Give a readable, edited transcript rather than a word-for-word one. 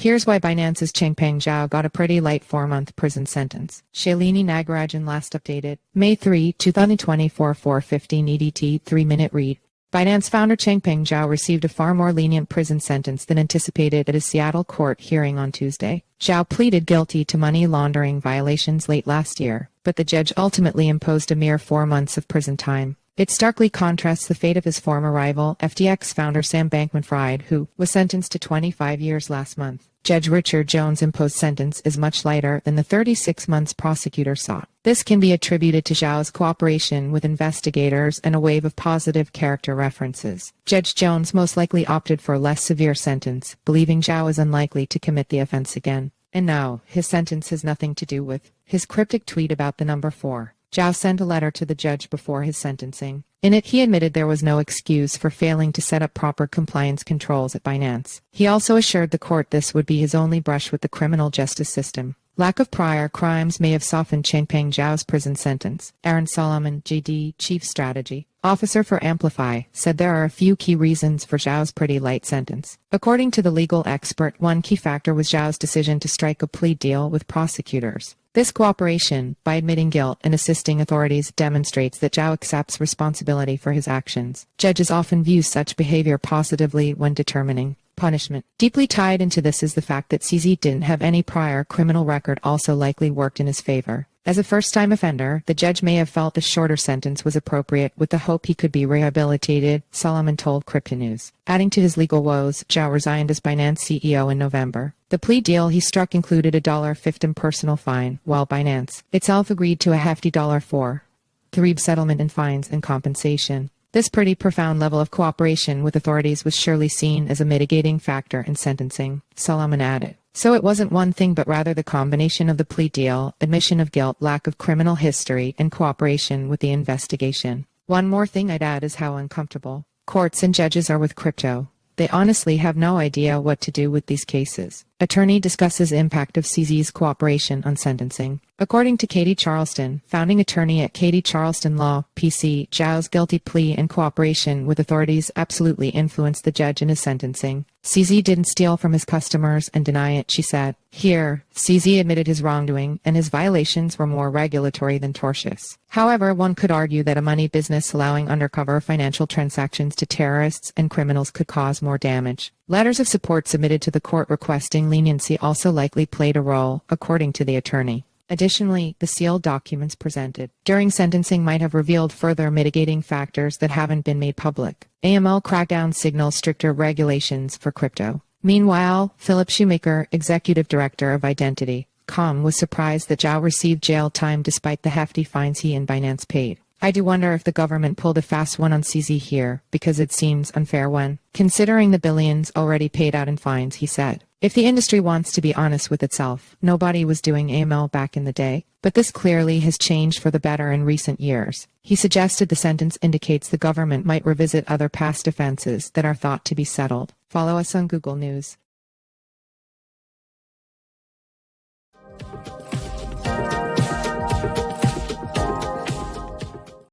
Here's why Binance's Changpeng Zhao got a pretty light 4-month prison sentence. Shalini Nagarajan last updated. May 3, 2024 4:15 EDT 3-minute read. Binance founder Changpeng Zhao received a far more lenient prison sentence than anticipated at a Seattle court hearing on Tuesday. Zhao pleaded guilty to money laundering violations late last year, but the judge ultimately imposed a mere 4 months of prison time. It starkly contrasts the fate of his former rival, FTX founder Sam Bankman-Fried, who was sentenced to 25 years last month. Judge Richard Jones' imposed sentence is much lighter than the 36 months prosecutors sought. This can be attributed to Zhao's cooperation with investigators and a wave of positive character references. Judge Jones most likely opted for a less severe sentence, believing Zhao is unlikely to commit the offense again. And now, his sentence has nothing to do with his cryptic tweet about the number 4. Zhao sent a letter to the judge before his sentencing. In it, he admitted there was no excuse for failing to set up proper compliance controls at Binance. He also assured the court this would be his only brush with the criminal justice system. Lack of prior crimes may have softened Changpeng Zhao's prison sentence. Aaron Solomon, JD, Chief Strategy Officer for Amplify, said there are a few key reasons for Zhao's pretty light sentence. According to the legal expert, one key factor was Zhao's decision to strike a plea deal with prosecutors. This cooperation, by admitting guilt and assisting authorities, demonstrates that Zhao accepts responsibility for his actions. Judges often view such behavior positively when determining punishment. Deeply tied into this is the fact that CZ didn't have any prior criminal record, also likely worked in his favor. As a first-time offender, the judge may have felt a shorter sentence was appropriate with the hope he could be rehabilitated, Solomon told Crypto News. Adding to his legal woes, Zhao resigned as Binance CEO in November. The plea deal he struck included a $50 personal fine, while Binance itself agreed to a hefty $4.3 settlement in fines and compensation. This pretty profound level of cooperation with authorities was surely seen as a mitigating factor in sentencing, Solomon added. So it wasn't one thing but rather the combination of the plea deal, admission of guilt, lack of criminal history, and cooperation with the investigation. One more thing I'd add is how uncomfortable courts and judges are with crypto. They honestly have no idea what to do with these cases. Attorney discusses impact of CZ's cooperation on sentencing. According to Katie Charleston, founding attorney at Katie Charleston Law, PC, Zhao's guilty plea and cooperation with authorities absolutely influenced the judge in his sentencing. CZ didn't steal from his customers and deny it, she said. Here, CZ admitted his wrongdoing, and his violations were more regulatory than tortious. However, one could argue that a money business allowing undercover financial transactions to terrorists and criminals could cause more damage. Letters of support submitted to the court requesting leniency also likely played a role, according to the attorney. Additionally, the sealed documents presented during sentencing might have revealed further mitigating factors that haven't been made public. AML crackdown signals stricter regulations for crypto. Meanwhile, Philip Shoemaker, executive director of Identity.com, was surprised that Zhao received jail time despite the hefty fines he and Binance paid. I do wonder if the government pulled a fast one on CZ here, because it seems unfair when considering the billions already paid out in fines, he said. If the industry wants to be honest with itself, nobody was doing AML back in the day, but this clearly has changed for the better in recent years. He suggested the sentence indicates the government might revisit other past offenses that are thought to be settled. Follow us on Google News.